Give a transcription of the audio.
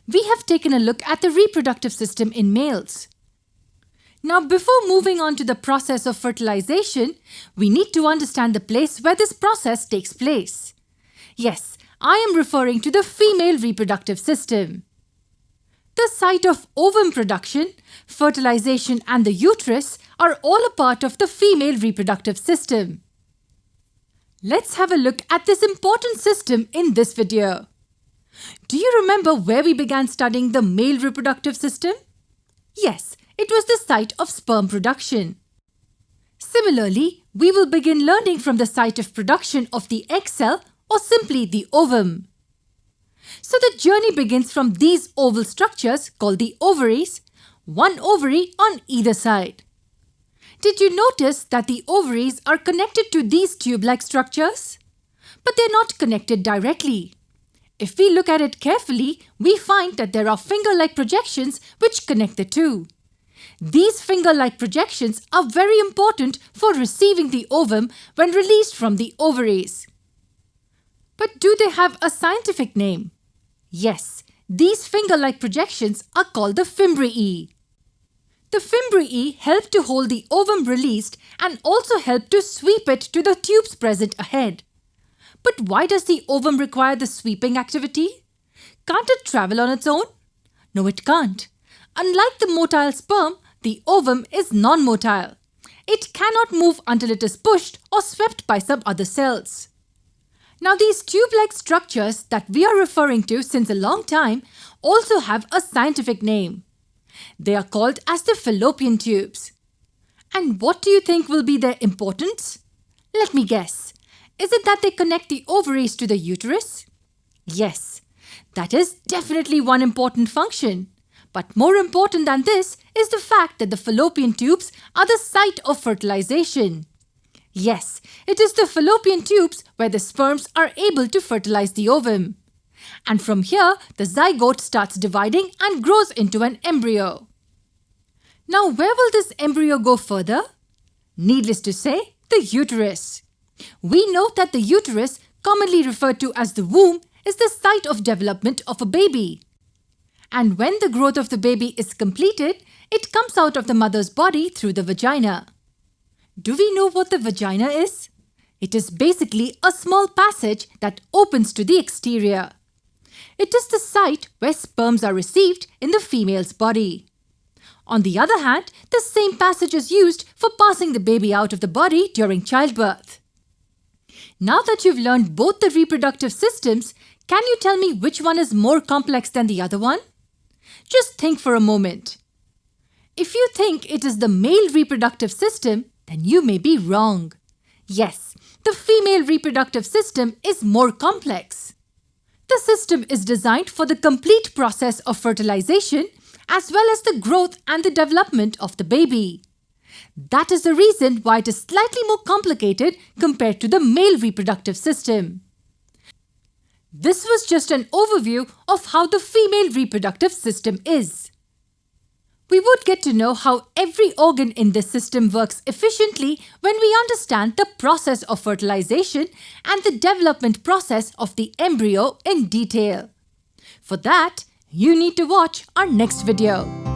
we have taken a look at the reproductive system in males. Now, before moving on to the process of fertilization, we need to understand the place where this process takes place. Yes, I am referring to the female reproductive system. The site of ovum production, fertilization and the uterus are all a part of the female reproductive system. Let's have a look at this important system in this video. Do you remember where we began studying the male reproductive system? Yes, it was the site of sperm production. Similarly, we will begin learning from the site of production of the egg cell or simply the ovum. So the journey begins from these oval structures called the ovaries, one ovary on either side. Did you notice that the ovaries are connected to these tube-like structures? But they're not connected directly. If we look at it carefully, we find that there are finger-like projections which connect the two. These finger-like projections are very important for receiving the ovum when released from the ovaries. But do they have a scientific name? Yes, these finger-like projections are called the fimbriae. The fimbriae help to hold the ovum released and also help to sweep it to the tubes present ahead. But why does the ovum require the sweeping activity? Can't it travel on its own? No, it can't. Unlike the motile sperm, the ovum is non-motile. It cannot move until it is pushed or swept by some other cells. Now, these tube-like structures that we are referring to since a long time also have a scientific name. They are called as the fallopian tubes. And what do you think will be their importance? Let me guess. Is it that they connect the ovaries to the uterus? Yes, that is definitely one important function. But more important than this is the fact that the fallopian tubes are the site of fertilization. Yes, it is the fallopian tubes where the sperms are able to fertilize the ovum. And from here, the zygote starts dividing and grows into an embryo. Now, where will this embryo go further? Needless to say, the uterus. We know that the uterus, commonly referred to as the womb, is the site of development of a baby. And when the growth of the baby is completed, it comes out of the mother's body through the vagina. Do we know what the vagina is? It is basically a small passage that opens to the exterior. It is the site where sperms are received in the female's body. On the other hand, the same passage is used for passing the baby out of the body during childbirth. Now that you've learned both the reproductive systems, can you tell me which one is more complex than the other one? Just think for a moment. If you think it is the male reproductive system, then you may be wrong. Yes, the female reproductive system is more complex. The system is designed for the complete process of fertilization as well as the growth and the development of the baby. That is the reason why it is slightly more complicated compared to the male reproductive system. This was just an overview of how the female reproductive system is. We would get to know how every organ in this system works efficiently when we understand the process of fertilization and the development process of the embryo in detail. For that, you need to watch our next video.